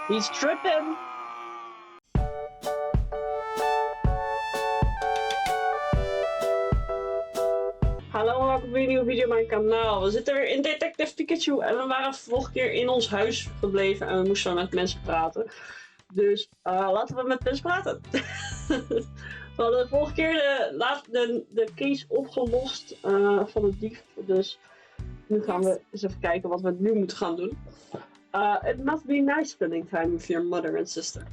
He's tripping! Hallo en welkom bij een nieuwe video op mijn kanaal. We zitten weer in Detective Pikachu en we waren vorige keer in ons huis gebleven en we moesten met mensen praten. Dus laten we met mensen praten. We hadden de vorige keer de case opgelost van de dief, dus nu gaan we eens even kijken wat we nu moeten gaan doen. It must be nice spending time with your mother and sister.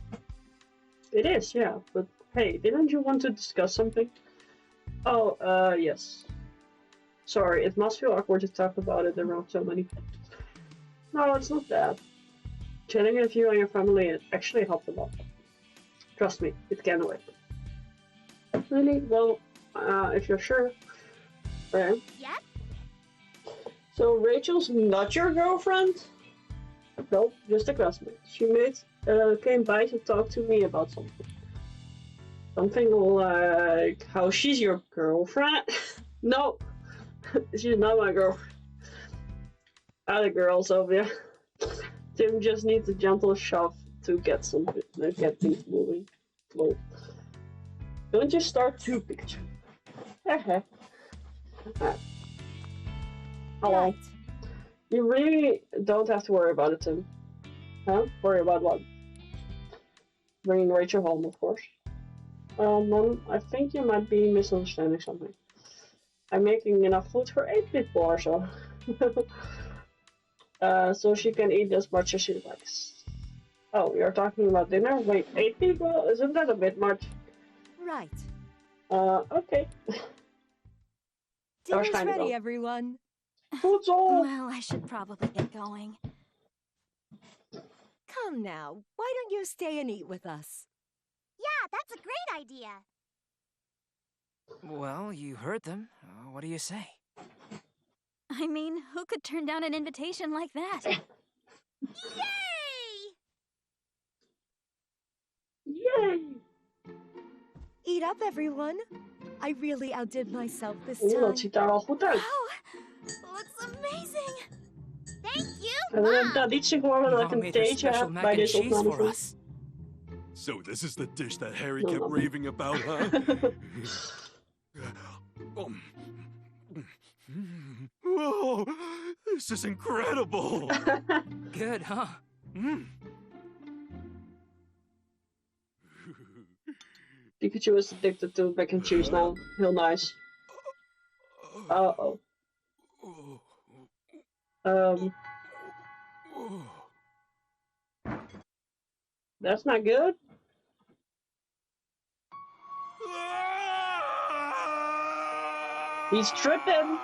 It is, yeah, but hey, didn't you want to discuss something? Oh, yes. Sorry, it must feel awkward to talk about it around so many people. No, it's not that. Chatting with you and your family actually helped a lot. Trust me, it can wait. Really? Well, if you're sure. Then. Yep. So Rachel's not your girlfriend? Nope, just a classmate. She came by to talk to me about something. Something like how she's your girlfriend? No, she's not my girlfriend. Other girls over there. Tim just needs a gentle shove to get things moving. Flow. Don't you start too, Pikachu. Hello. Right. You really don't have to worry about it, Tim. Huh? Worry about what? Bringing Rachel home, of course. Mom, I think you might be misunderstanding something. I'm making enough food for 8 people or so. So she can eat as much as she likes. Oh, you're talking about dinner? Wait, 8 people? Isn't that a bit much? Right. Okay. Dinner's ready, everyone. Food's all. Well, I should probably get going. Come now, why don't you stay and eat with us? Yeah, that's a great idea. Well, you heard them. What do you say? I mean, who could turn down an invitation like that? Yay! Yay! Eat up, everyone. I really outdid myself this Oeh, dat time. ziet er al goed uit. Wow, looks amazing. Thank you, En we hebben Mom. traditie geworden dat ik een theetje heb bij deze opname voor. So this is the dish that Harry kept raving about, huh? Whoa, this is incredible! Good, huh? Pikachu is addicted to mac and cheese now. Heel nice. Uh-oh. That's not good. He's tripping.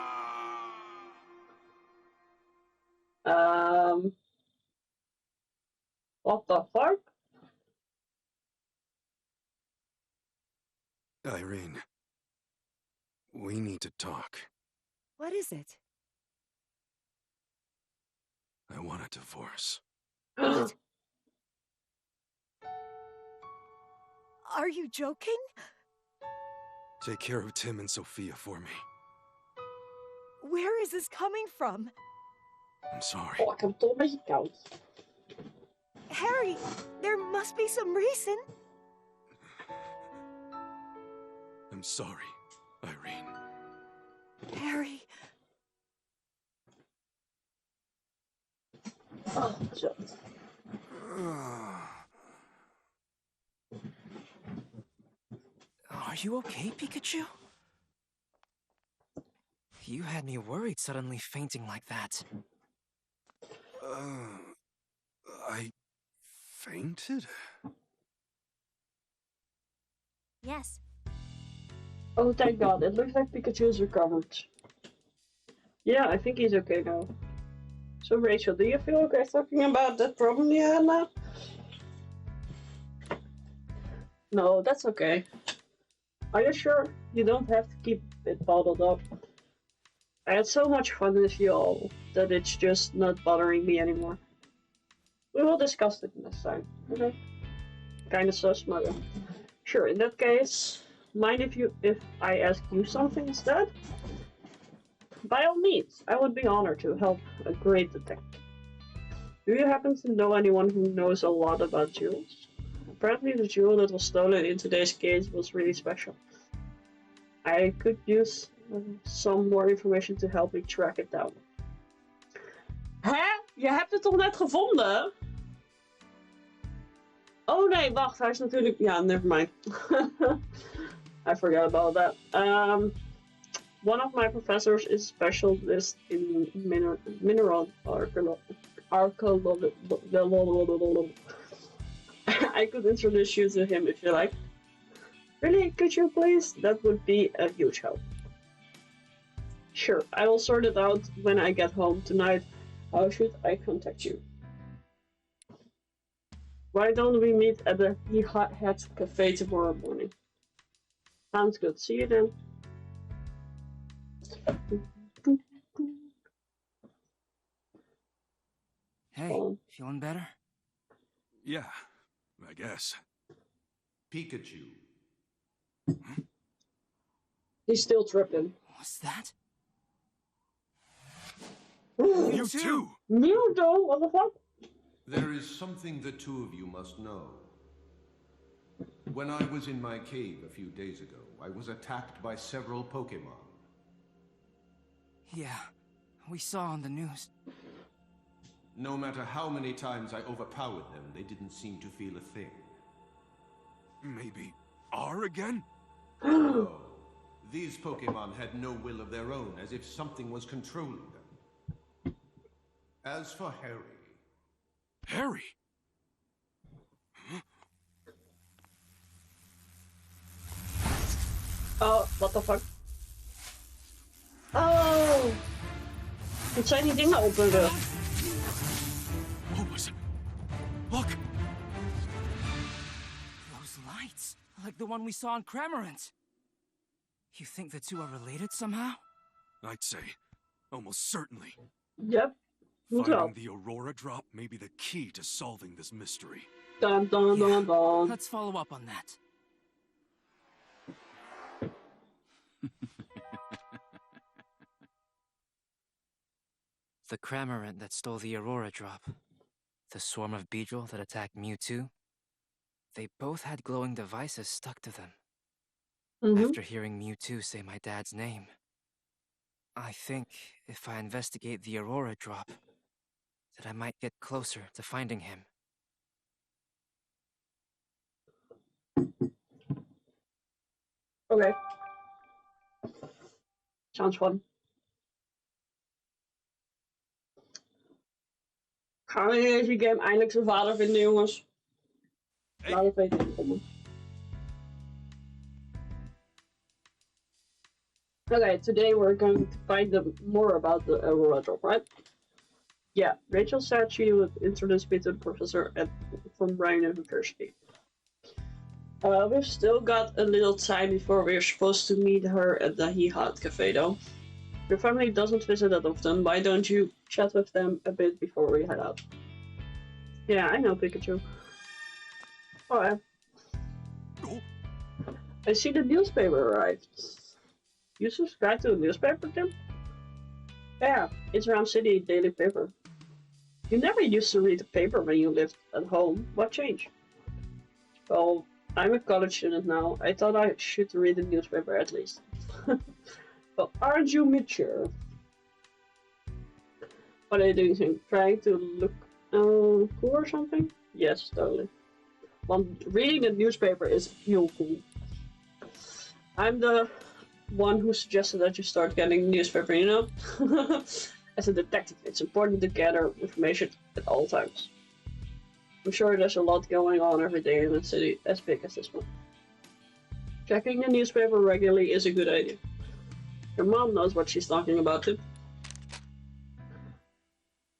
What the fuck? Irene, we need to talk. What is it? I want a divorce. Are you joking? Take care of Tim and Sophia for me. Where is this coming from? I'm sorry. Oh, ik heb het toch een beetje koud. Harry, there must be some reason. I'm sorry, Irene. Harry. Oh, zo. Are you okay, Pikachu? You had me worried suddenly fainting like that. I fainted? Yes. Oh, thank God. It looks like Pikachu is recovered. Yeah, I think he's okay now. So, Rachel, do you feel okay talking about that problem you had now? No, that's okay. Are you sure? You don't have to keep it bottled up. I had so much fun with you all that it's just not bothering me anymore. We will discuss it next time, okay? Kinda sus, but sure, in that case, mind if I ask you something instead? By all means, I would be honored to help a great detective. Do you happen to know anyone who knows a lot about jewels? Apparently the jewel that was stolen in today's case was really special. I could use some more information to help me track it down. Hè? Je hebt het toch net gevonden? Oh nee, wacht, hij is natuurlijk... Ja, never mind. I forgot about that. One of my professors is a specialist in mineral archaeology. I could introduce you to him if you like. Really, could you please? That would be a huge help. Sure, I will sort it out when I get home tonight. How should I contact you? Why don't we meet at the Hot Hat Cafe tomorrow morning? Sounds good. See you then. Hey, feeling better? Yeah, I guess. Pikachu. He's still tripping. What's that? You too! New though? What the fuck? There is something the two of you must know. When I was in my cave a few days ago, I was attacked by several Pokemon. Yeah, we saw on the news. No matter how many times I overpowered them, they didn't seem to feel a thing. Maybe R again? No. These Pokemon had no will of their own, as if something was controlling them. As for Harry... Harry? Oh, what the fuck? Oh! Het zijn die dingen openen. What was it? Look! Those lights, like the one we saw in Cramorant. You think the two are related somehow? I'd say, almost certainly. Yep. Moet wel. Finding the Aurora drop may be the key to solving this mystery. Dun dun dun dun. Let's follow up on that. The Cramorant that stole the Aurora drop. The swarm of Beedrill that attacked Mewtwo. They both had glowing devices stuck to them. After hearing Mewtwo say my dad's name, I think if I investigate the Aurora drop, that I might get closer to finding him. Okay. Sounds fun. Gaan we in deze game eindelijk zijn vader vinden, jongens? Laat het weten in de comments. Okay, today we're going to find out more about the Aurora drop, right? Yeah, Rachel said she would introduce me to the professor from Brown University. We've still got a little time before we're supposed to meet her at the Hot Cafe though. Your family doesn't visit that often, why don't you chat with them a bit before we head out? Yeah, I know Pikachu. Alright. I see the newspaper arrived. You subscribe to the newspaper, Tim? Yeah, it's around city daily paper. You never used to read the paper when you lived at home. What changed? Well, I'm a college student now. I thought I should read the newspaper at least. Well, aren't you mature? What are you doing? Trying to look cool or something? Yes, totally. Well, reading the newspaper is real cool. I'm the one who suggested that you start getting the newspaper, you know? As a detective, it's important to gather information at all times. I'm sure there's a lot going on every day in a city as big as this one. Checking the newspaper regularly is a good idea. Your mom knows what she's talking about too.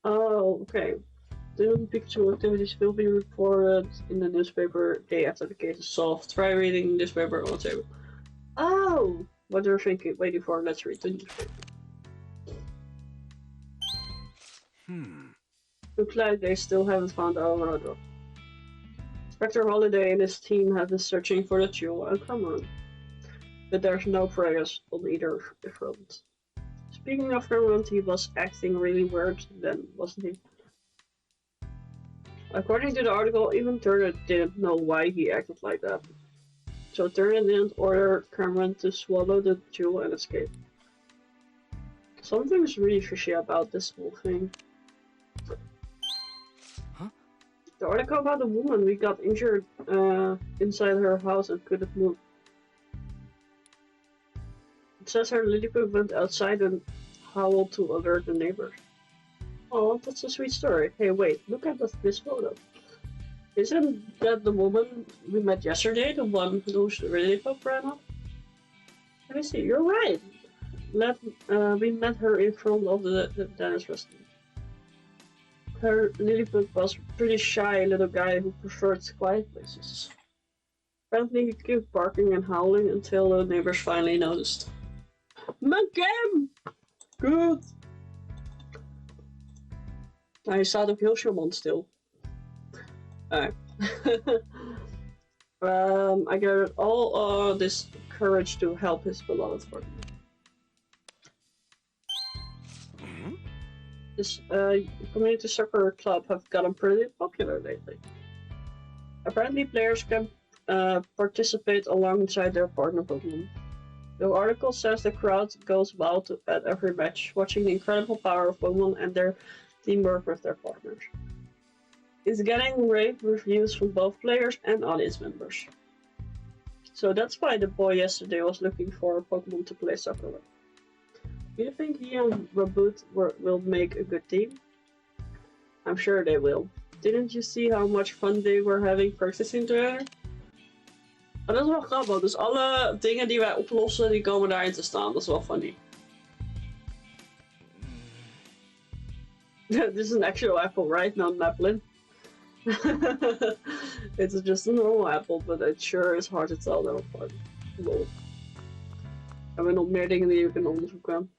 Oh, okay. Student Pikachu activities will be reported in the newspaper day after the case is solved. Try reading the newspaper on the table. Oh! What are you waiting for? Let's read the newspaper. Looks like they still haven't found our Aurora drop. Inspector Holiday and his team have been searching for the jewel, and come on. But there's no progress on either front. Speaking of Cramorant, he was acting really weird then, wasn't he? According to the article, even Turner didn't know why he acted like that. So Turner didn't order Cameron to swallow the jewel and escape. Something's really fishy about this whole thing. Huh? The article about the woman we got injured inside her house and couldn't move. It says her Lilliput went outside and howled to alert the neighbors. Oh, that's a sweet story. Hey, wait, look at this photo. Isn't that the woman we met yesterday, the one whose Lilliput ran off? Let me see, you're right. We met her in front of the dance restaurant. Her Lilliput was a pretty shy little guy who preferred quiet places. Apparently he kept barking and howling until the neighbors finally noticed. Maak! Goed! Hij staat ook heel charmant stil. Alright. I gathered all this courage to help his beloved partner. This community soccer club have gotten pretty popular lately. Apparently players can participate alongside their partner Pokemon. The article says the crowd goes wild at every match, watching the incredible power of Pokemon and their teamwork with their partners. It's getting rave reviews from both players and audience members. So that's why the boy yesterday was looking for a Pokemon to play soccer with. Do you think he and Raboot will make a good team? I'm sure they will. Didn't you see how much fun they were having practicing together? Maar dat is wel grappig, dus alle dingen die wij oplossen, die komen daarin te staan. Dat is wel funny. This is an actual apple, right? Not an apple. It's just a normal apple, but it sure is hard to tell them apart. Lol. Hebben we nog meer dingen die we kunnen onderzoeken?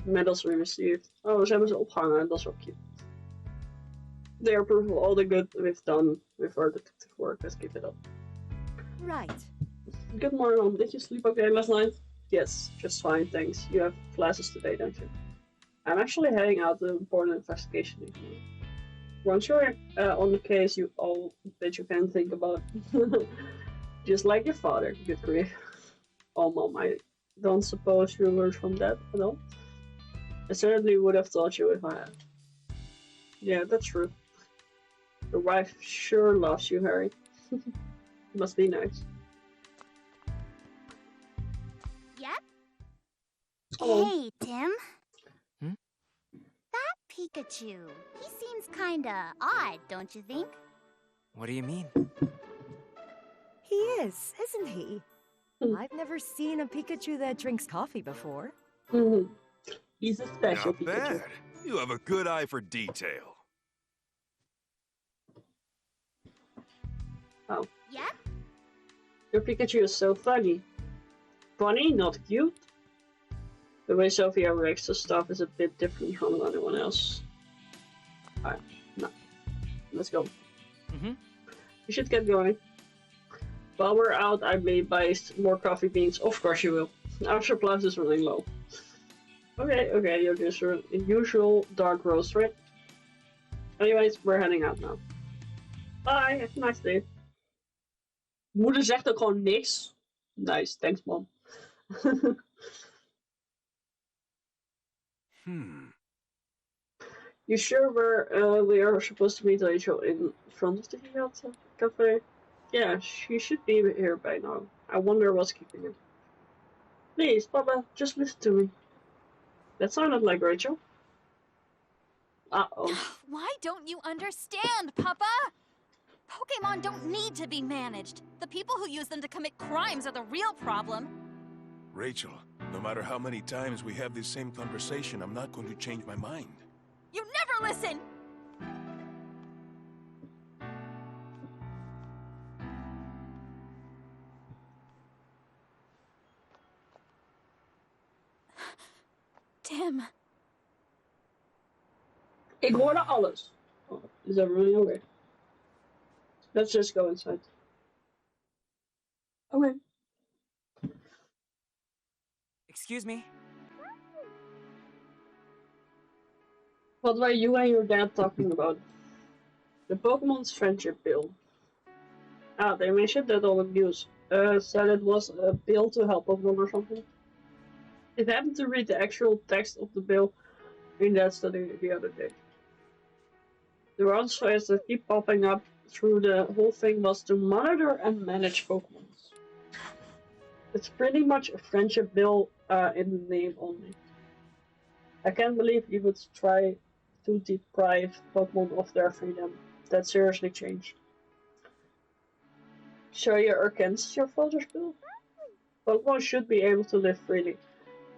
Medals we received. Oh, ze hebben ze opgehangen, dat is wel cute. They approve of all the good we've done with our detective work. Let's keep it up. Right. Good morning, Mom. Did you sleep okay last night? Yes, just fine, thanks. You have classes today, don't you? I'm actually heading out to an important investigation evening. Once you're on the case, that you can think about. Just like your father, good grief. Oh, Mom, I don't suppose you learned from that at all? I certainly would have taught you if I had. Yeah, that's true. Your wife sure loves you, Harry. Must be nice. Yep. Oh. Hey, Tim. Hmm? That Pikachu, he seems kinda odd, don't you think? What do you mean? He is, isn't he? I've never seen a Pikachu that drinks coffee before. He's a special Not Pikachu. bad. You have a good eye for detail. Oh. Yep. Your Pikachu is so funny. Funny, not cute. The way Sophia reacts to stuff is a bit different from anyone else. Alright, no. Let's go. Mm-hmm. We should get going. While we're out, I may buy more coffee beans. Of course you will. Our supply is running low. Okay, you're just your usual dark roast, right? Anyways, we're heading out now. Bye, have a nice day. Moeder zegt ook gewoon niks. Nice, thanks mom. You sure we are supposed to meet Rachel in front of the cafe? Yeah, she should be here by now. I wonder what's keeping her. Please, Papa, just listen to me. That sounded like Rachel. Uh-oh. Why don't you understand, Papa? Pokemon don't need to be managed. The people who use them to commit crimes are the real problem. Rachel, no matter how many times we have this same conversation, I'm not going to change my mind. You never listen! Tim. Ik hoorde alles. Oh, is everyone okay? Let's just go inside. Okay. Excuse me. What were you and your dad talking about? The Pokemon's friendship bill. Ah, they mentioned that on the news. Said it was a bill to help Pokemon or something. It happened to read the actual text of the bill in that study the other day. The answers that keep popping up through the whole thing was to monitor and manage Pokemon. It's pretty much a friendship bill in the name only. I can't believe you would try to deprive Pokemon of their freedom. That seriously changed. So you're against your father's bill? Pokemon should be able to live freely.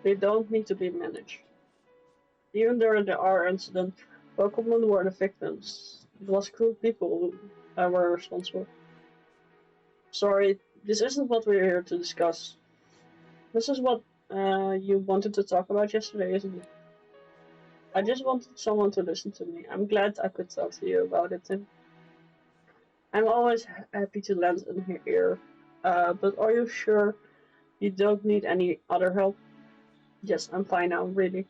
They don't need to be managed. Even during the R incident, Pokemon were the victims. It was cruel people who were responsible. Sorry, this isn't what we're here to discuss. This is what you wanted to talk about yesterday, isn't it? I just wanted someone to listen to me. I'm glad I could talk to you about it, Tim. I'm always happy to lend an ear. But are you sure you don't need any other help? Yes, I'm fine now, really.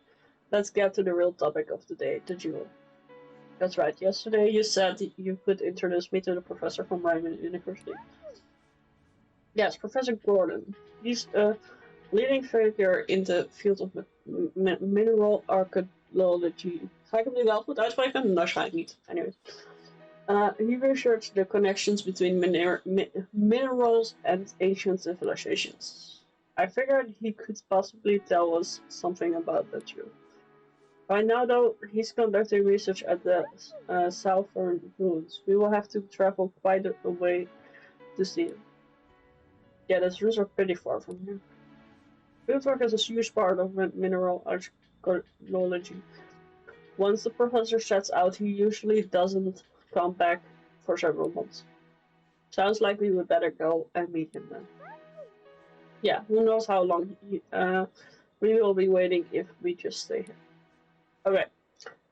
Let's get to the real topic of the day, the duel. That's right, yesterday you said you could introduce me to the professor from my university. Yes, Professor Gordon. He's a leading figure in the field of mineral archaeology. Ga ik hem nu wel goed uitspreken? Waarschijnlijk niet. Anyways. He researched the connections between minerals and ancient civilizations. I figured he could possibly tell us something about that too. Right now, though, he's conducting research at the southern ruins. We will have to travel quite a way to see him. Yeah, those ruins are pretty far from here. Fieldwork is a huge part of mineral archaeology. Once the professor sets out, he usually doesn't come back for several months. Sounds like we would better go and meet him then. Yeah, who knows how long we will be waiting if we just stay here. Okay,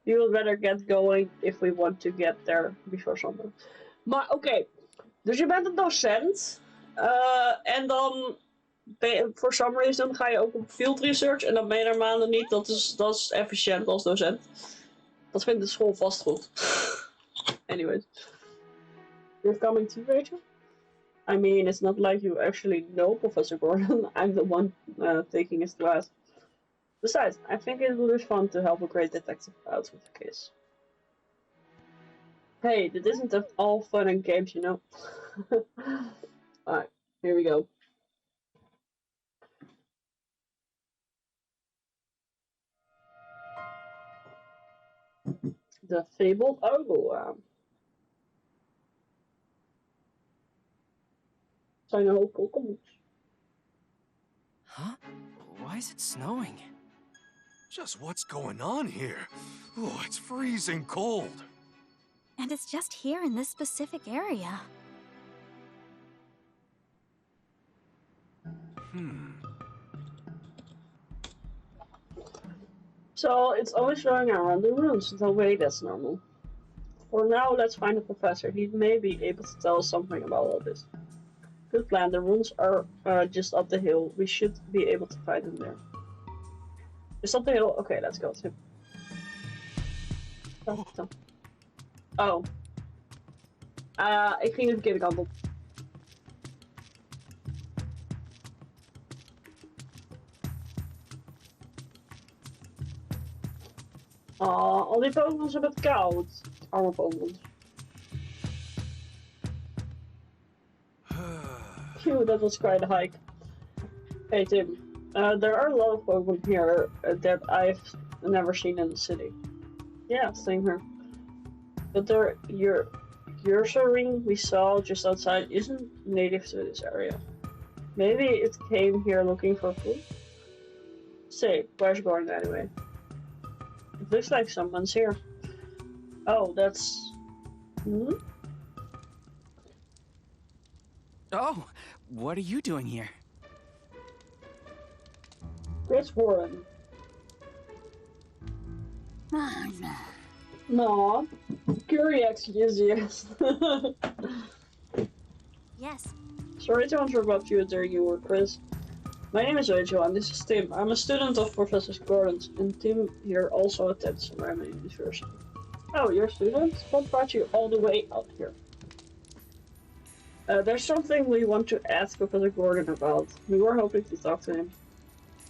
we will better get going if we want to get there before summer. Maar oké, dus je bent een docent en dan voor some reason ga je ook op field research en dan ben je er maanden niet. Dat is efficiënt als docent. Dat vindt de school vast goed. Anyways. You're coming too, Rachel? I mean, it's not like you actually know Professor Gordon. I'm the one taking his class. Besides, I think it will be fun to help a great detective out with the case. Hey, this isn't all fun and games, you know. Alright, here we go. The fabled ogle. Zijn een hoop Pokémons. Huh? Why is it snowing? Just what's going on here? Oh, it's freezing cold. And it's just here in this specific area. So it's always showing around the rooms. No way, that's normal. For now, let's find the professor. He may be able to tell us something about all this. Good plan. The rooms are just up the hill. We should be able to find him there. Just up the hill? Okay, let's go to him. Oh. Ik ging de verkeerde kant op. Al die Pokémons hebben het koud. Arme Pokémons. Phew, that was quite a hike. Hey Tim, there are a lot of Pokemon here that I've never seen in the city. Yeah, same here. But your Ursaring we saw just outside isn't native to this area. Maybe it came here looking for food? Say, where's it going anyway? It looks like someone's here. Oh, that's... Oh, what are you doing here? Chris Warren. No, curious, yes. Yes. Sorry to interrupt you during your quiz. My name is Rachel and this is Tim. I'm a student of Professor Gordon's and Tim here also attends Rhymney University. Oh, you're a student? What brought you all the way out here? There's something we want to ask Professor Gordon about. We were hoping to talk to him.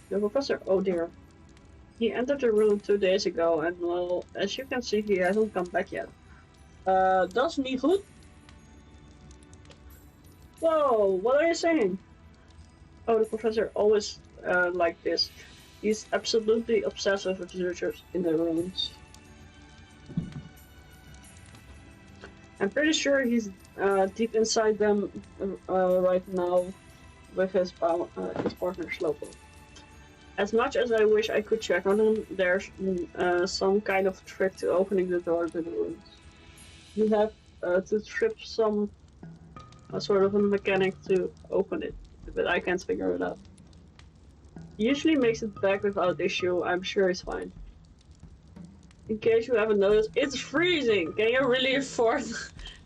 The professor, oh dear. He entered the room 2 days ago and well, as you can see he hasn't come back yet. Dat is niet goed. Whoa, what are you saying? Oh, the professor always like this. He's absolutely obsessive with visitors in the rooms. I'm pretty sure he's deep inside them right now with his partner Slopo. As much as I wish I could check on him, there's some kind of trick to opening the door to the rooms. You have to trip some sort of a mechanic to open it, but I can't figure it out. He usually makes it back without issue. I'm sure he's fine. In case you haven't noticed, it's freezing! Can you really afford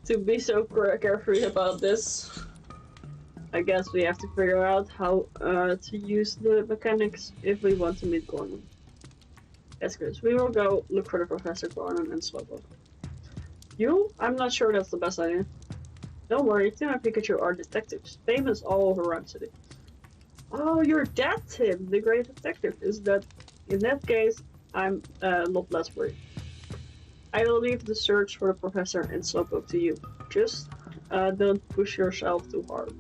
to be so carefree about this? I guess we have to figure out how to use the mechanics if we want to meet Gordon. Yes, Chris, we will go look for the Professor Gordon and Slowpoke. You? I'm not sure that's the best idea. Don't worry, Tim and Pikachu are detectives, famous all over Rhyme City. Oh, you're that Tim, the great detective. Is that? In that case, I'm not less worried. I will leave the search for the Professor and Slowpoke to you. Just don't push yourself too hard.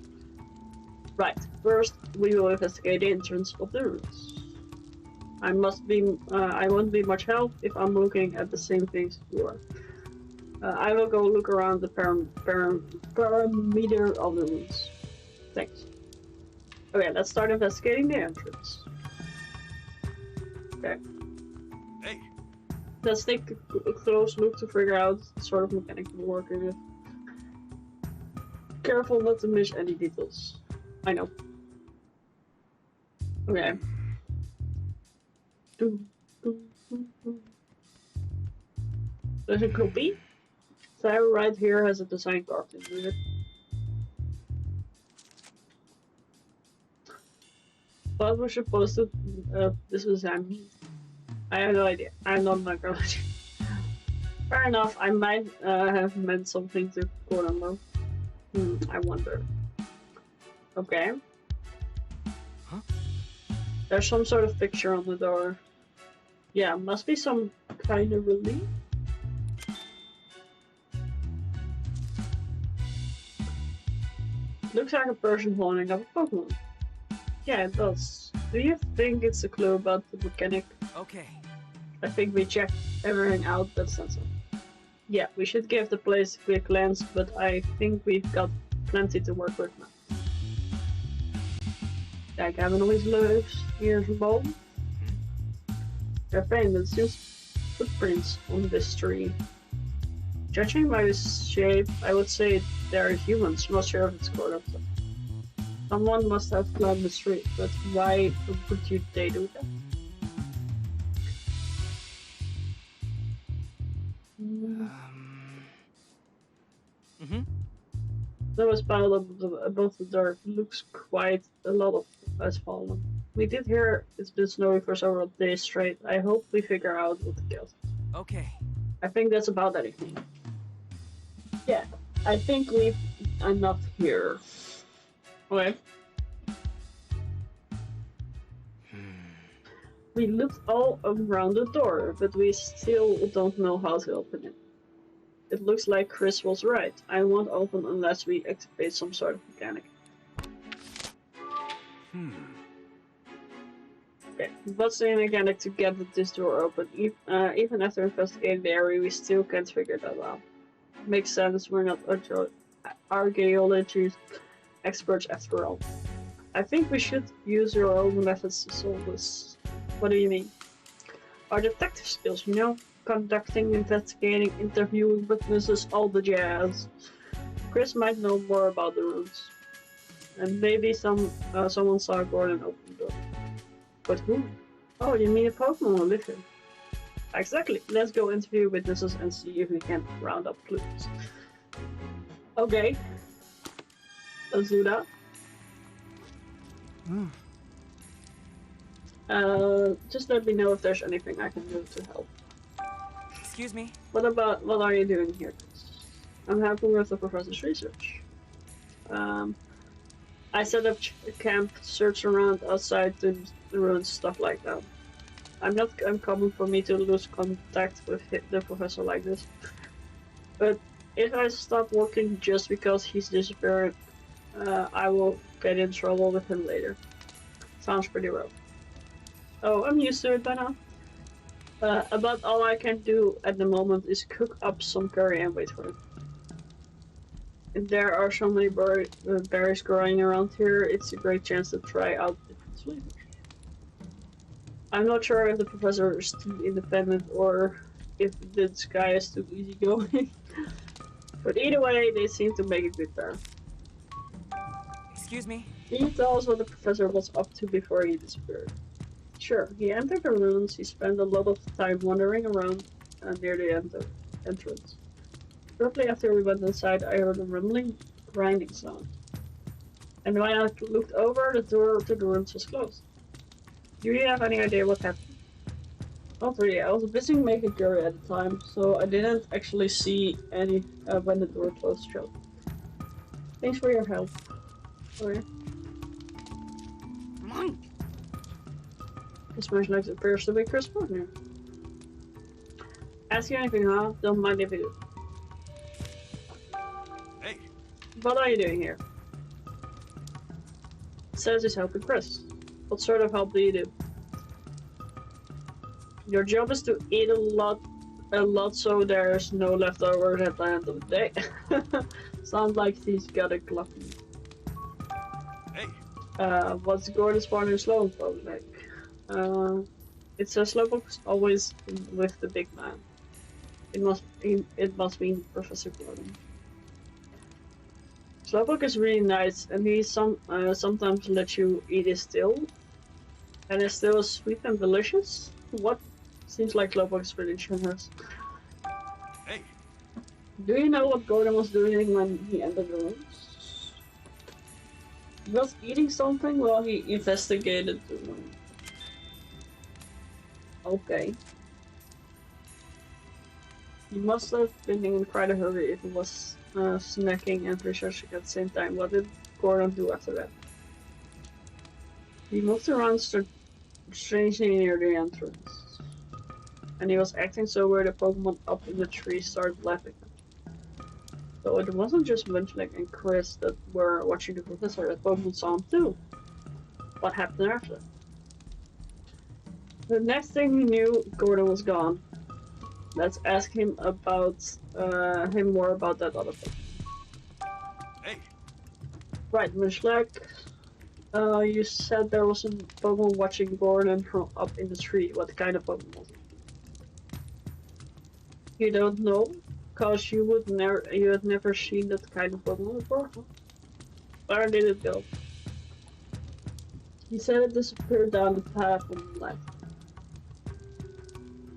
Right, first we will investigate the entrance of the rooms. I won't be much help if I'm looking at the same things you are. I will go look around the perimeter of the rooms. Thanks. Okay, let's start investigating the entrance. Okay. Hey. Let's take a close look to figure out the sort of mechanic we're working with. Careful not to miss any details. I know. Okay. There's a copy. Sarah right here has a design card with it. But we're supposed to this was I have no idea. I'm not micromanaging. Fair enough, I might have meant something to Gordon though. I wonder. Okay. Huh? There's some sort of picture on the door. Yeah, must be some kind of relief. Looks like a person holding up a Pokemon. Yeah, it does. Do you think it's a clue about the mechanic? Okay. I think we checked everything out, that's sensible. Yeah, we should give the place a quick glance, but I think we've got plenty to work with now. Kijk, hebben we nog iets leuks? Hier is een boom. They're famous, just footprints on this tree. Judging by this shape, I would say they're humans, not sure if it's correct. Someone must have climbed the tree, but why would they do that? Snow is piled up above the door. Looks quite a lot of has fallen. We did hear it's been snowing for several days straight. I hope we figure out what the cause. Okay. I think that's about everything. Yeah, I think we've enough here. Okay. We looked all around the door, but we still don't know how to open it. It looks like Chris was right. I won't open unless we activate some sort of mechanic. Okay, what's the mechanic to get this door open? Even after investigating the area, we still can't figure that out. Makes sense, we're not archaeology experts after all. I think we should use your own methods to solve this. What do you mean? Our detective skills, you know? Conducting, investigating, interviewing witnesses, all the jazz. Chris might know more about the rooms. And maybe someone saw Gordon open the door. But who? Oh, you mean a Pokemon will live here? Exactly. Let's go interview witnesses and see if we can round up clues. Okay. Let's do that. Just let me know if there's anything I can do to help. Excuse me? What are you doing here? I'm helping with the professor's research. I set up camp, search around outside the ruins, stuff like that. I'm not uncommon for me to lose contact with the professor like this. But if I stop working just because he's disappeared, I will get in trouble with him later. Sounds pretty rough. Oh, I'm used to it by now. About all I can do at the moment is cook up some curry and wait for it. If there are so many berries growing around here, it's a great chance to try out different flavors. I'm not sure if the professor is too independent or if this guy is too easygoing. But either way, they seem to make a good pair. Excuse me? Can you tell us what the professor was up to before he disappeared? Sure, he entered the ruins. He spent a lot of time wandering around near the entrance. Shortly after we went inside, I heard a rumbling, grinding sound. And when I looked over, the door to the ruins was closed. Do you have any idea what happened? Not really. I was busy making curry at the time, so I didn't actually see any when the door closed shut. Thanks for your help. Okay. This man appears to be Chris partner. Ask you anything, huh? Don't mind if you do. Hey. What are you doing here? It says he's helping Chris. What sort of help do you do? Your job is to eat a lot so there's no leftovers at the end of the day. Sounds like he's got a gluttony. Hey. What's Gordon's partner Slowpoke like? It says Slowpoke's always with the big man. It must mean Professor Gordon. Slowpoke is really nice, and he sometimes lets you eat his still. And it's still sweet and delicious. What? Seems like Slowpoke is pretty generous. Hey. Do you know what Gordon was doing when he entered the rooms? He was eating something while he investigated the room. Okay. He must have been in quite a hurry if he was snacking and researching at the same time. What did Gordon do after that? He moved around strangely near the entrance. And he was acting so weird the Pokemon up in the tree started laughing. So it wasn't just Munchlack and Chris that were watching the professor, the Pokemon saw him too. What happened after? The next thing we knew, Gordon was gone. Let's ask him about more about that other thing. Hey. Right, Munchlack. You said there was a Pokemon watching Gordon from up in the tree. What kind of Pokemon was it? You don't know? Cause you had never seen that kind of Pokemon before? Huh? Where did it go? He said it disappeared down the path on the left.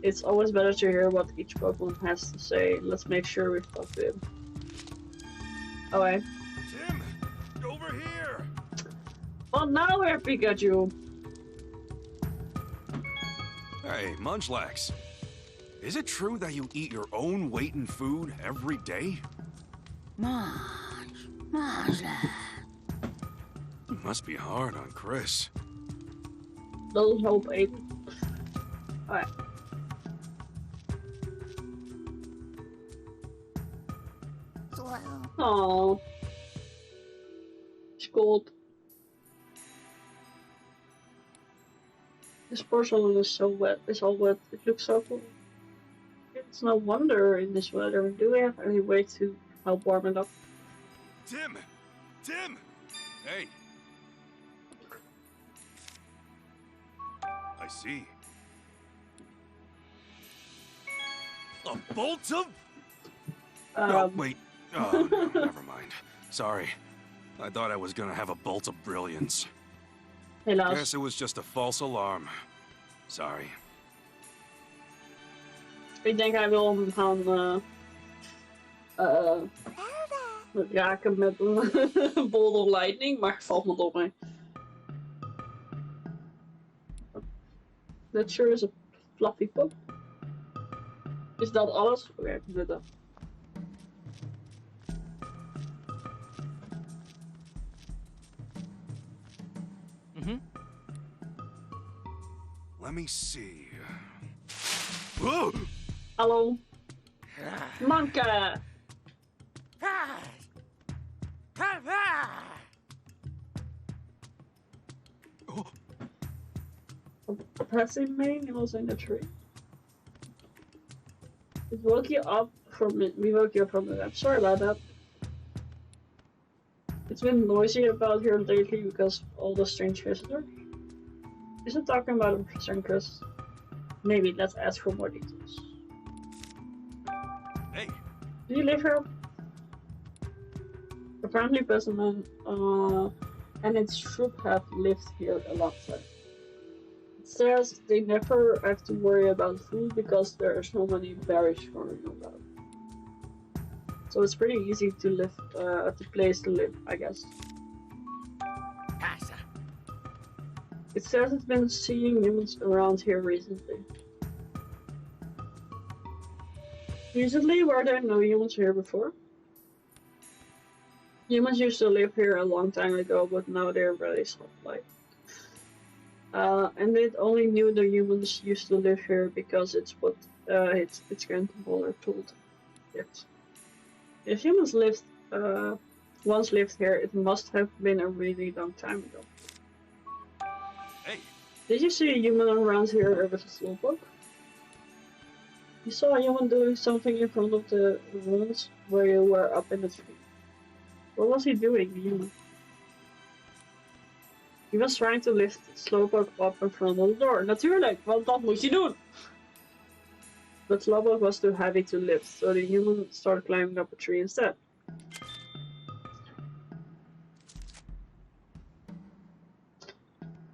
It's always better to hear what each Pokemon has to say. Let's make sure we've talked to him. Alright. Tim! Over here! Well, now we're Pikachu! Hey, Munchlax. Is it true that you eat your own weight in food every day? Munchlax. It must be hard on Chris. Don't help Aiden. Alright. Aww. It's cold. This porcelain is so wet. It's all wet. It looks so cool. It's no wonder in this weather. Do we have any way to help warm it up? Tim! Tim! Hey! I see. A bolt of... Oh, wait. Oh, no, never mind. Sorry. I thought I was gonna have a bolt of brilliance. Helaas. Guess it was just a false alarm. Sorry. Ik denk hij wil hem gaan raken met een bolt of lightning, maar valt me op mee. That sure is a fluffy pop. Is dat alles? Oké, ik doe dat. Let me see. Whoa! Hallo. Manke! Pressing main was in the tree. It woke you up from it. We woke you up from it. I'm sorry about that. It's been noisy about here lately because of all the strange visitors. Is it talking about a Professor Chris? Maybe let's ask for more details. Hey! Do you live here? Apparently Pessimon and its troop have lived here a long time. It says they never have to worry about food because there are so many berries growing about. So it's pretty easy to live, the place to live, I guess. It says it's been seeing humans around here recently. Recently, were there no humans here before? Humans used to live here a long time ago, but now they're very soft-like. And it only knew the humans used to live here because it's what its grandmother told it. If humans once lived here, it must have been a really long time ago. Hey! Did you see a human around here with a slowpoke? You saw a human doing something in front of the rooms where you were up in the tree. What was he doing, the human? He was trying to lift Slowpoke up in front of the door. Natuurlijk, want dat moet je doen! But Slowpoke was too heavy to lift, so the human started climbing up a tree instead.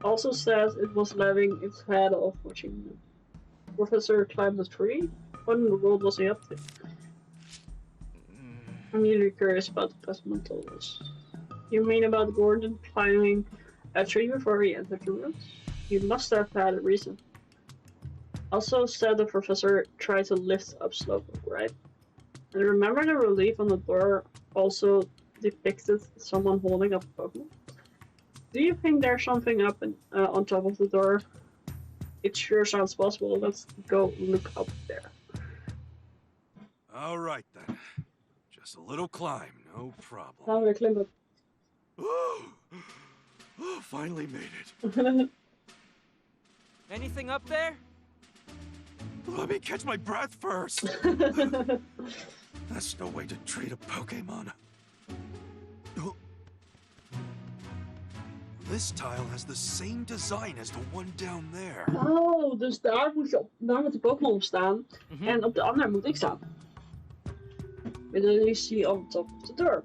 Also says it was letting its head off watching the professor climb the tree. What in the world was he up to? I'm really curious about the Pessimon told us. You mean about Gordon climbing a tree before he entered the room? He must have had a reason. Also said the professor tried to lift up Slowpoke, right? And remember the relief on the door also depicted someone holding up a Pokemon? Do you think there's something up on top of the door? It sure sounds possible. Let's go look up there. Alright then. Just a little climb, no problem. Gaan we klimmen. Oh, finally made it. Anything up there? Let me catch my breath first. That's no way to treat a Pokemon. This tile has the same design as the one down there. Oh, dus daar moet de Pokémon op staan. En op de andere moet ik staan. With the see on top of the door.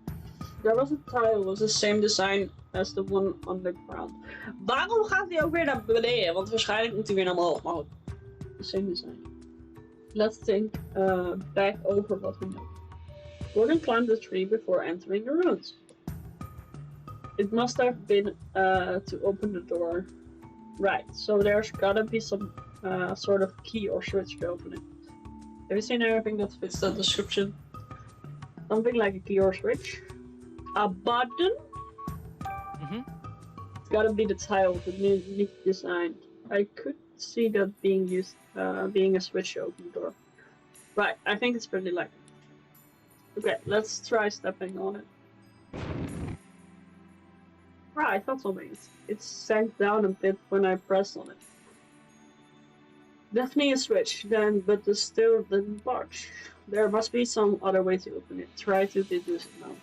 There was a tile with the same design as the one on the ground. Waarom gaat hij ook weer naar beneden? Want waarschijnlijk moet hij weer naar omhoog. Maar goed. The same design. Let's think back over what we know. Gordon climbed the tree before entering the ruins. It must have been to open the door. Right, so there's gotta be some sort of key or switch to open it. Have you seen anything that fits the description? Something like a key or switch? A button? It's gotta be the tile with the neat design. I could see that being used, being a switch to open the door. Right, I think it's pretty likely. Okay, let's try stepping on it. Right, I thought something. It sank down a bit when I pressed on it. Definitely a switch, then, but the still didn't budge. There must be some other way to open it. Try to deduce it now.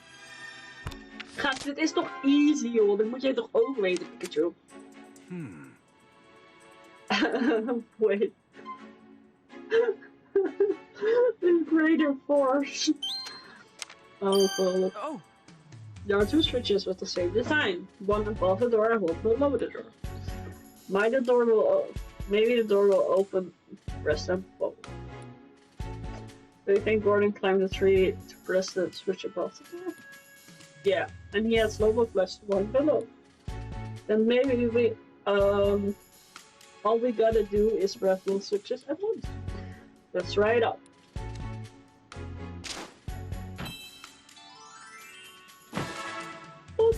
Gast, dit is toch easy, joh? Dat moet jij toch ook weten, Pikachu? Wait. In greater force. Oh, well. Oh! There are two switches with the same design. One above the door and one below the door. Maybe the door will open. Press them both. Do you think Gordon climbed the tree to press the switch above the door? Yeah, and he has Slowpoke plus one below. Then maybe we All we gotta do is press both switches at once. Let's try it out. Boop.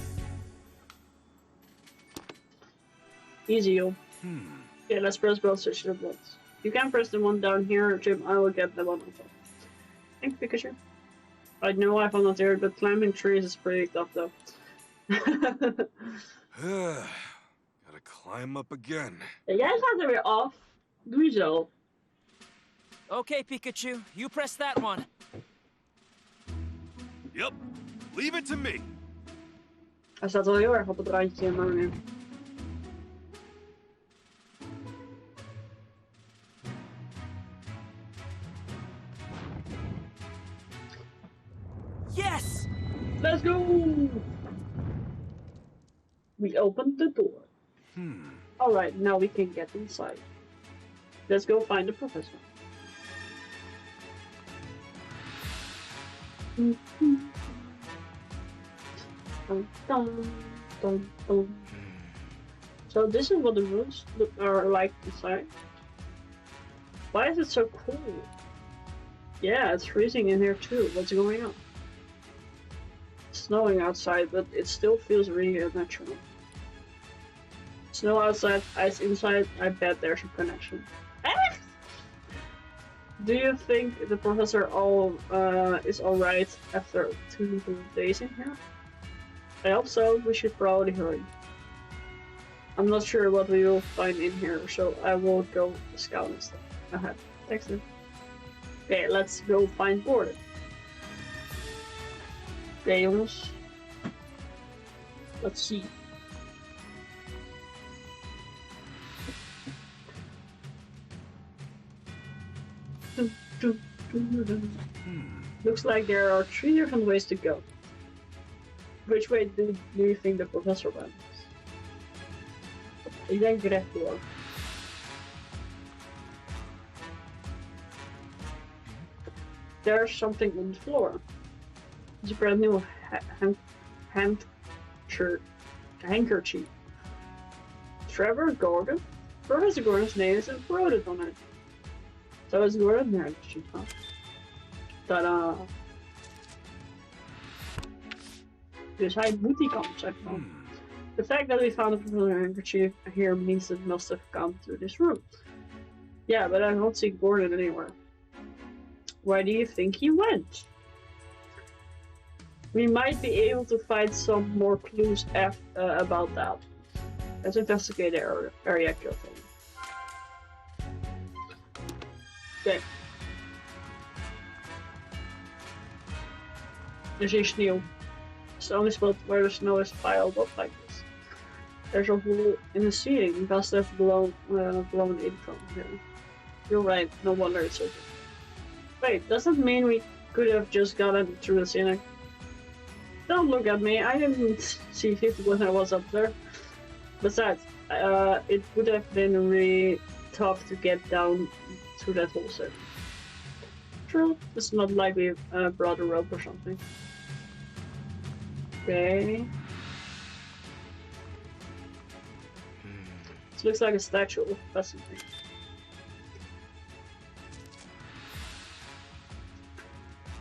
Easy, yo. Okay, let's press both switches at once. You can press the one down here, Jim. I will get the one on top. Thanks, Pikachu. I know I found out there, but climbing trees is pretty tough, though. Gotta climb up again. Jij gaat er weer af. Doe je zo. Okay, Pikachu, you press that one. Yep, leave it to me. Hij staat wel heel erg op het randje, maar nu. Yes! Let's go! We opened the door. Alright, now we can get inside. Let's go find the professor. Dun, dun, dun, dun. So this is what the rooms are like inside. Why is it so cool? Yeah, it's freezing in here too. What's going on? It's snowing outside, but it still feels really natural. Snow outside, ice inside. I bet there's a connection. Do you think the professor is alright after 2 days in here? I hope so. We should probably hurry. I'm not sure what we will find in here, so I will go scout instead. Ahead. Thanks, dude. Okay, let's go find Gordon. Okay, jongens. Let's see. Looks like there are 3 different ways to go. Which way do you think the professor went? Ik denk rechtdoor. There's something on the floor. It's a brand new handkerchief. Trevor Gordon? Professor Gordon's name is embroidered on it. So it's Gordon's handkerchief, huh? Tada! Dus hij moet die kant zijn van. The fact that we found a familiar handkerchief here means it must have come to this room. Yeah, but I don't see Gordon anywhere. Where do you think he went? We might be able to find some more clues about that. Let's investigate the area carefully. Okay. There's a sneeuw. It's the only spot where the snow is piled up like this. There's a hole in the ceiling. It must have blown in from here. You're right, no wonder it's open. Wait, does that mean we could have just gotten through the ceiling? Don't look at me, I didn't see it when I was up there. Besides, it would have been really tough to get down through that whole set. True, it's not like we brought a rope or something. Okay. This looks like a statue of something.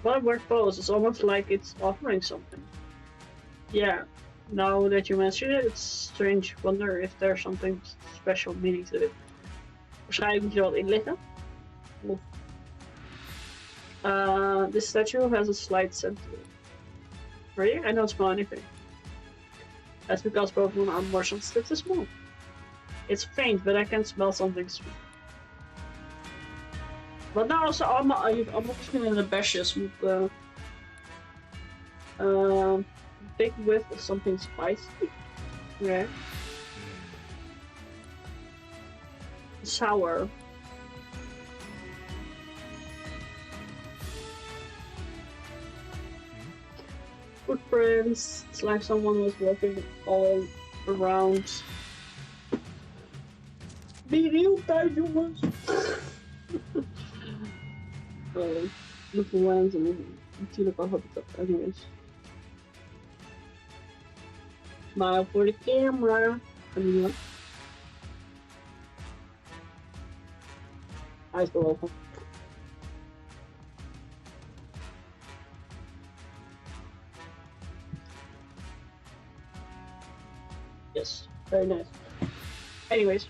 What a weird pose, it's almost like it's offering something. Yeah, now that you mention it, it's strange. Wonder if there's something special meaning to it. Waarschijnlijk moet je er wat inleggen. This statue has a slight scent to it. Really? I don't smell anything. That's because Pokemon are more sensitive to smell. It's faint, but I can smell something sweet. Wat nou als je allemaal verschillende besjes moet pick with something spicy? Yeah. Sour. Footprints. It's like someone was walking all around. Be real tijd, jongens. Little lens en natuurlijk al heb ik dat anyways. Smile for the camera. ijsbewogen. Yes, very nice. Anyways,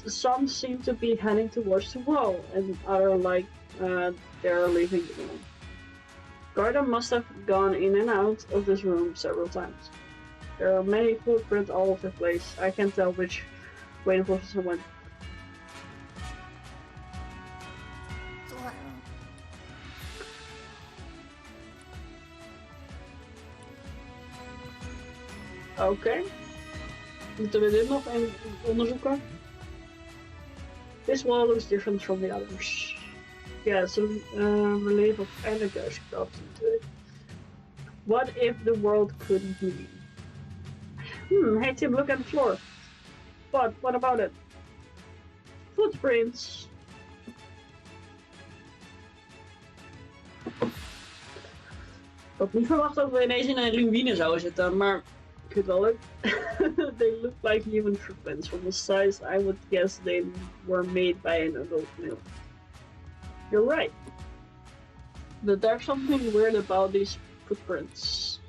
some seem to be heading towards the wall, and other like they're leaving the room. Gordon must have gone in and out of this room several times. There are many footprints all over the place. I can't tell which way the professor went. Oké. Moeten we dit nog even onderzoeken? This wall looks different from the others. Yeah, so relief of energized crops into it. What if the world couldn't be? Hey Tim, look at the floor. What about it? Footprints. Ik had niet verwacht dat we ineens in een ruïne zouden zitten, maar ik vind het wel leuk. They look like human footprints. From the size, I would guess they were made by an adult male. You're right. But there's something weird about these footprints.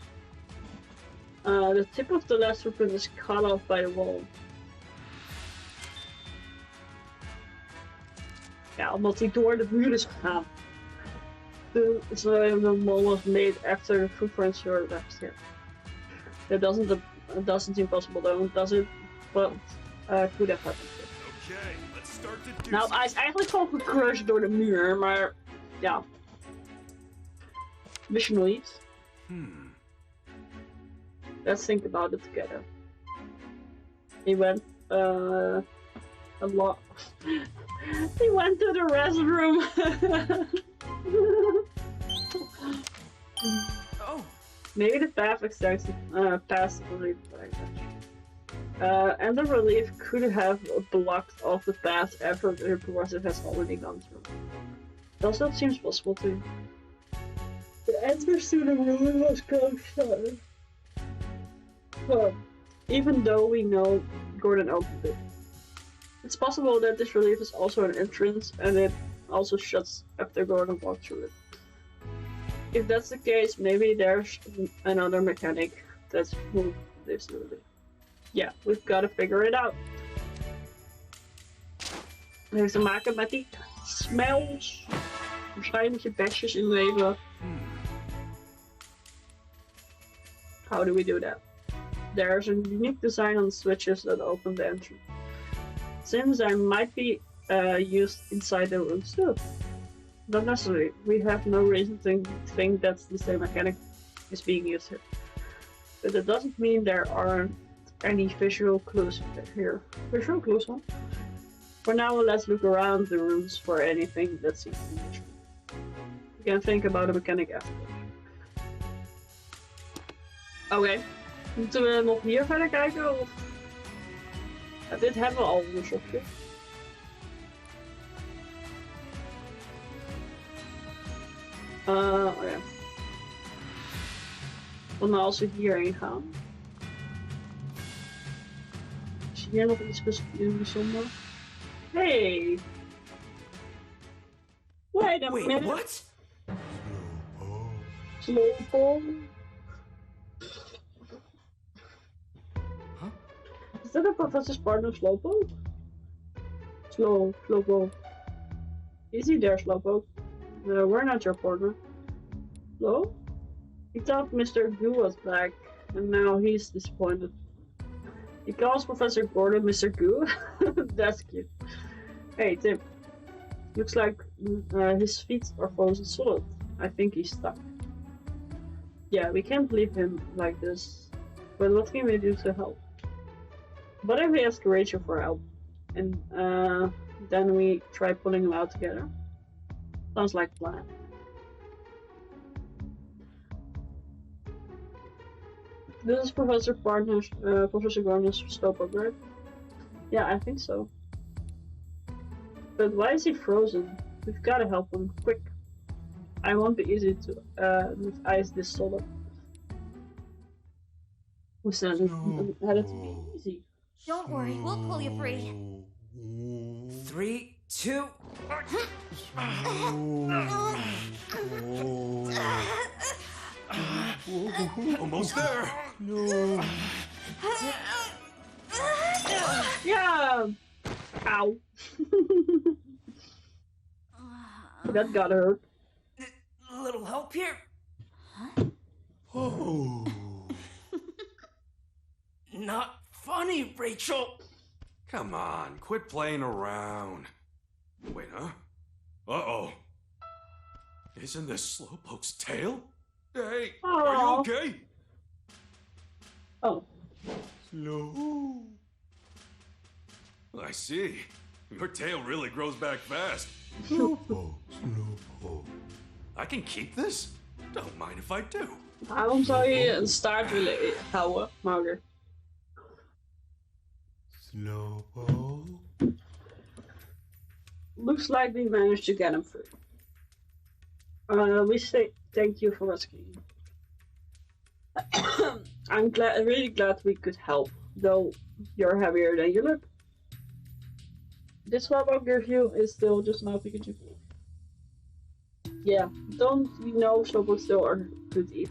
The tip of the last footprint is cut off by the wall. Ja, omdat hij door de muur is gegaan. So the wall was made after the footprints were left here. That doesn't seem possible though, does it? But could have happened. Okay, let's start to do Nou, hij is eigenlijk gewoon gecrushed door de muur, maar ja. Misschien nog niet. Let's think about it together. He went a lot. He went to the restroom. Oh. Maybe the path extends past the relief. And the relief could have blocked off the path after the progressive has already gone through. Does that seem possible too? The entrance to the room was closed. Well, even though we know Gordon opened it. It's possible that this relief is also an entrance and it also shuts after Gordon walked through it. If that's the case, maybe there's another mechanic that's moved this relief. Yeah, we've got to figure it out. Het heeft te maken met die smells. Waarschijnlijk je besjes inleveren. How do we do that? There's a unique design on the switches that open the entrance. Since they might be used inside the rooms too. Not necessarily. We have no reason to think that's the same mechanic is being used here. But that doesn't mean there aren't any visual clues here. Visual clues, huh? For now, let's look around the rooms for anything that seems unusual. We can think about a mechanic afterwards. Oké. Moeten we nog hier verder kijken? Of... Ja, dit hebben we al onderzocht. Oh ja. Wat nou als we hierheen gaan? Is hier nog iets bijzonder? Hey! Wait a minute! What? Slowpoke? Huh? Is that a professor's partner, Slowpoke? Slowpoke. Is he there, Slowpoke? No, we're not your partner. Slow? He thought Mr. Goo was back, and now he's disappointed. He calls Professor Gordon Mr. Goo? That's cute. Hey, Tim. Looks like his feet are frozen solid. I think he's stuck. Yeah, we can't leave him like this. But what can we do to help? What if we ask Rachel for help? And then we try pulling them out together? Sounds like a plan. This is Professor Gordon's Slowpoke, right? Yeah, I think so. But why is he frozen? We've got to help him, quick. I won't be easy to with ice this solid. Who said it had it to be easy? Don't worry, we'll pull you free. 3, 2. Almost there. No. Yeah. Ow. That got hurt. A little help here? Oh. Not funny, Rachel. Come on, quit playing around. Wait, huh? Uh-oh. Isn't this Slowpoke's tail? Hey, are you Aw. okay? Oh. Slow. I see. Your tail really grows back fast. Slowpoke. Slowpoke. I can keep this? Don't mind if I do. Waarom zou je een staart willen houden, Mauder? Slowpoke. Looks like we managed to get him free. We say thank you for rescuing him. I'm really glad we could help, though you're heavier than you look. This Slowpoke review is still just now Pikachu. Yeah, don't you know Slowpokes still are good to eat?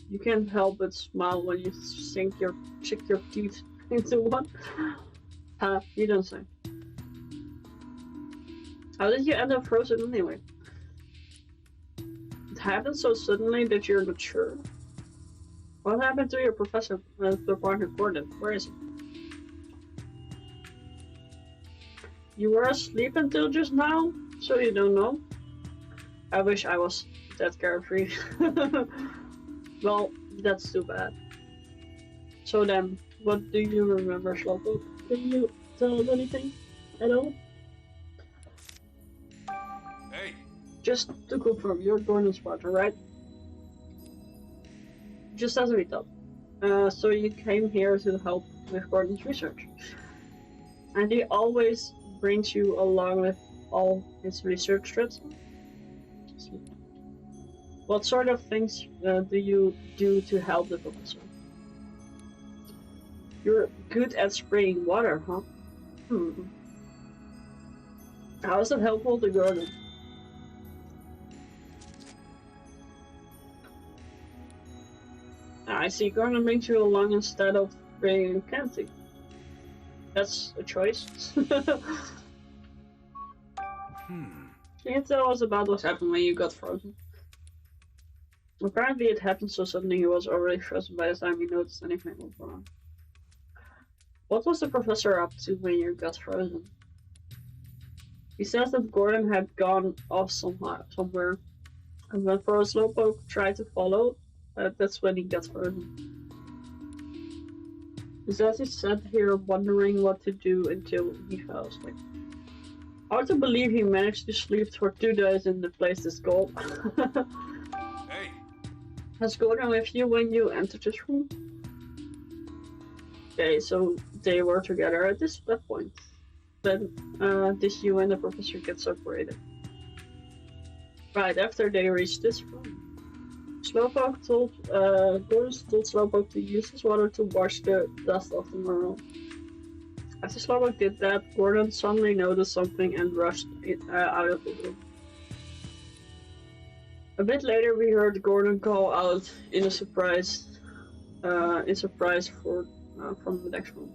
You can't help but smile when you sink your teeth into one. You don't say. How did you end up frozen anyway? It happened so suddenly that you're not sure. What happened to your professor, the partner Gordon? Where is he? You were asleep until just now, so you don't know? I wish I was that carefree. Well, that's too bad. So then, what do you remember, Slowpoke? Can you tell us anything at all? Hey, Just to confirm, you're Gordon's partner, right? Just as we thought. So you came here to help with Gordon's research. And he always brings you along with all his research trips? What sort of things do you do to help the professor? You're good at spraying water, huh? How is that helpful to Gordon? I see, Gordon brings you along instead of bringing Canty. That's a choice. Can you tell us about what happened when you got frozen? Apparently it happened so suddenly he was already frozen by the time he noticed anything was wrong. What was the professor up to when you got frozen? He says that Gordon had gone off somewhere, and when for a Slowpoke tried to follow, that's when he got frozen. He says he sat here wondering what to do until he fell asleep. Hard to believe he managed to sleep for 2 days in the place that's cold. hey, Has Gordon with you when you entered this room? Okay, so they were together at that point. Then did you and the professor get separated? Right after they reached this room. Gordon told Slowpoke to use his water to wash the dust off the mural. After Slowpoke did that, Gordon suddenly noticed something and rushed out of the room. A bit later, we heard Gordon call out in surprise from the next room.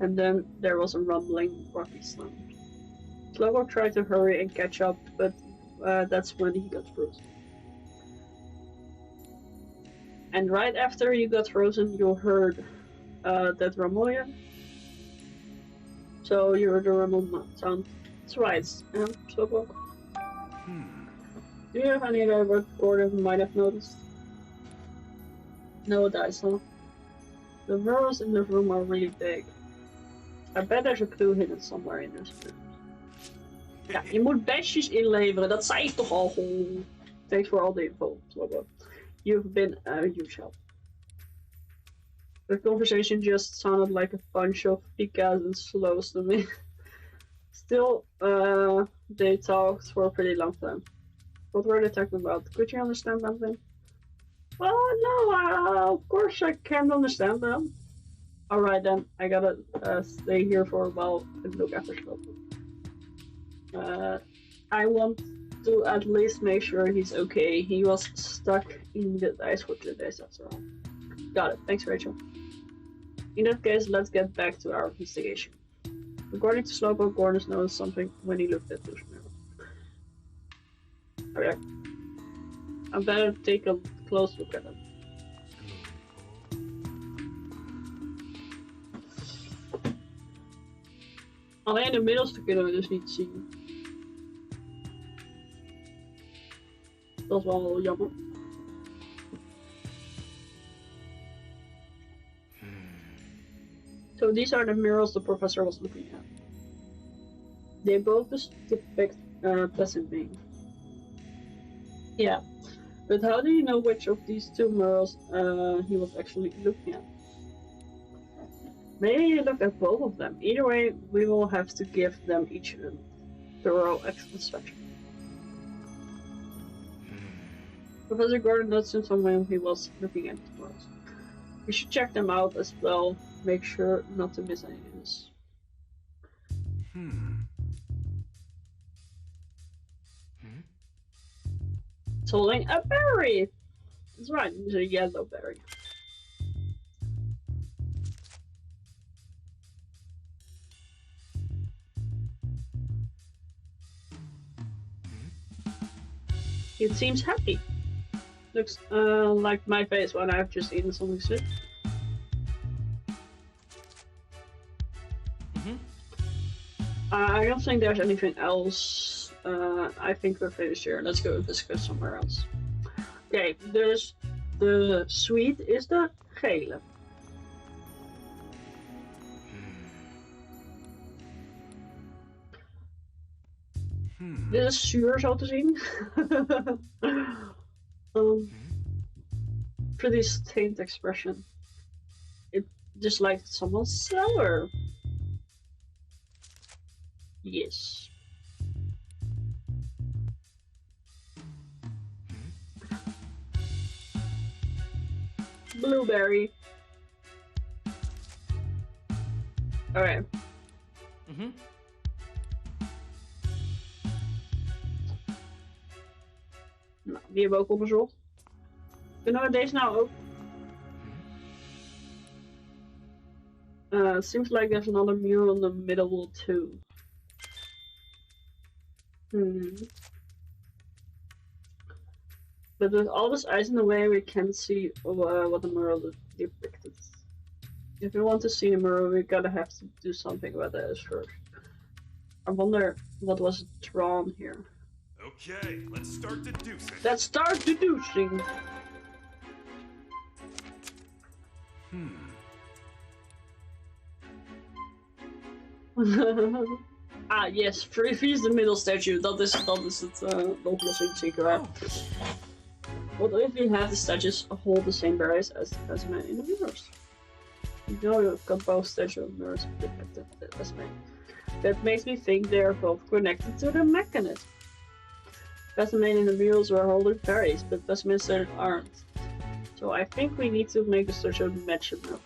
And then there was a rumbling, rocky sound. Slowpoke tried to hurry and catch up, but that's when he got frozen. And right after you got frozen, you heard that rumble again. So you heard the rumble sound twice, Slowpoke. Do you have any idea what Gordon might have noticed? No dice, huh? The mirrors in the room are really big. I bet there's a clue hidden somewhere in this room. Ja, je moet bestjes inleveren, dat zei ik toch al. Thanks for all the info, Slowpoke. You've been a huge help. The conversation just sounded like a bunch of Pikas and slows to me. Still, they talked for a pretty long time. What were they talking about? Could you understand something? Well, no, of course I can't understand them. Alright then, I gotta stay here for a while and look after Slope. I want to at least make sure he's okay. He was stuck in the ice for 2 days after all. Got it, thanks Rachel. In that case, let's get back to our investigation. According to Slowpoke, Gordon noticed something when he looked at this mirror. Okay. I better take a close look at him. Alleen de middelste kunnen we dus niet zien. Dat is wel jammer. So these are the mirrors the professor was looking at. They both depict pessimism. Yeah, but how do you know which of these two mirrors he was actually looking at? Maybe you looked at both of them. Either way, we will have to give them each a thorough inspection. Professor Gordon noticed someone he was looking at the mirrors. We should check them out as well. Make sure not to miss any news. It's holding a berry! That's right, it's a yellow berry. It seems happy. Looks like my face when I've just eaten something sweet. I don't think there's anything else. I think we're finished here. Let's go discuss somewhere else. Okay, dus de sweet is de gele. Dit is zuur zo te zien. Pretty stained expression. It just like someone's sour. Yes. Blueberry. Alright. Nou, die hebben we ook onderzocht. Kunnen we deze nou ook? Seems like there's another mirror in the middle too. But with all this ice in the way, we can't see what the mirror depicted. If we want to see the mirror, we gotta have to do something about that first. I wonder what was drawn here. Okay, let's start deducing. Let's start deducing. Ah, yes, freeze the middle statue. Dat is het, de oplossing zeker waar. What if we have the statues hold the same berries as the specimen in the mirrors? You know you've got both statue and mirrors depicted as many. That makes me think they are both connected to the mechanism. Specimen in the mirrors were holding berries, but specimens that aren't. So I think we need to make the statue match them up.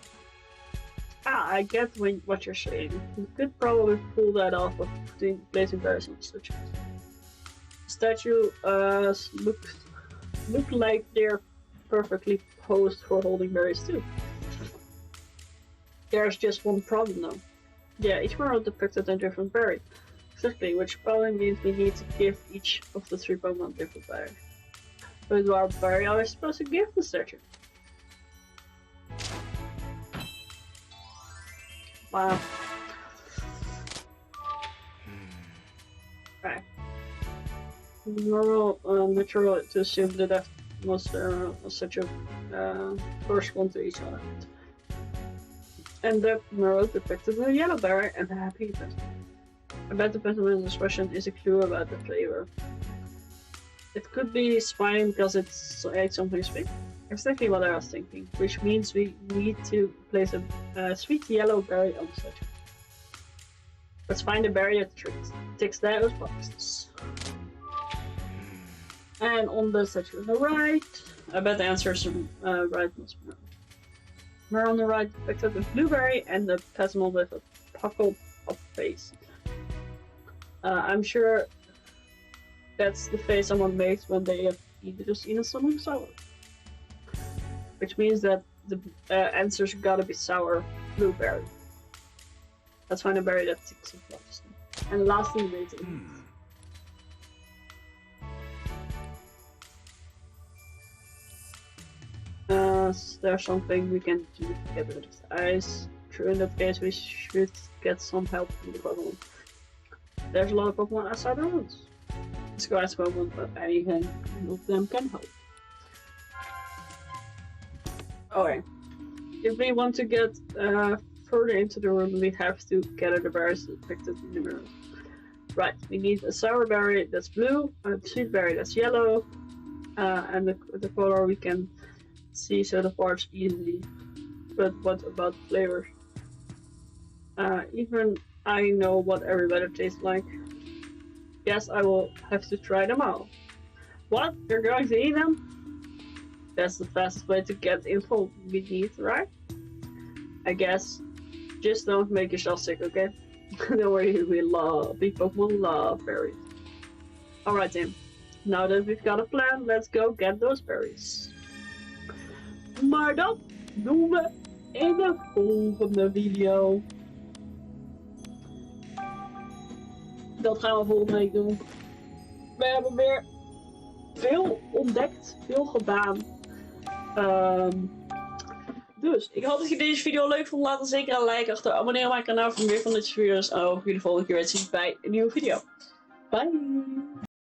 Ah, I get what you're saying. You could probably pull that off of placing berries on the statue. The statue look like they're perfectly posed for holding berries too. There's just one problem though. Yeah, each mirror depicted a different berry. Exactly, which probably means we need to give each of the 3 Pokemon different berry. But what berry are we supposed to give the statue? Wow. Right. Natural to assume that that was such a correspond to each other. And that mirror depicted a yellow berry and a happy person. I bet the pessimism expression is a clue about the flavor. It could be smiling because it ate something sweet. Exactly what I was thinking, which means we need to place a sweet yellow berry on the statue. Let's find a berry that ticks those boxes. And on the statue on the right, I bet the answer is right. We're on the right depicted with blueberry and the petal with a puckled up face. I'm sure that's the face someone makes when they have just eaten something sour. Which means that the answer's gotta be sour blueberry. Let's find a berry that ticks of lots. And lastly, rating. There's something we can do to get rid of the ice. True, in that case we should get some help from the Pokemon. There's a lot of Pokemon outside the ruins. Let's go ask Pokemon, but anything of them can help. Okay. If we want to get further into the room, we have to gather the berries depicted in the mirror. Right, we need a sour berry that's blue, a sweet berry that's yellow, and the color we can see so the parts easily. But what about flavors? Even I know what every letter tastes like. Yes, I will have to try them all. What? You're going to eat them? That's the fastest way to get info we need, right? I guess. Just don't make yourself sick, okay? Don't worry, big Pokemon love berries. Alright Tim, now that we've got a plan, let's go get those berries. Maar dat doen we in de volgende video. Dat gaan we volgende week doen. We hebben weer veel ontdekt, veel gedaan. Dus ik hoop dat je deze video leuk vond. Laat dan zeker een like achter. Abonneer op mijn kanaal voor meer van dit soort video's. En hoop ik jullie de volgende keer weer te zien bij een nieuwe video. Bye!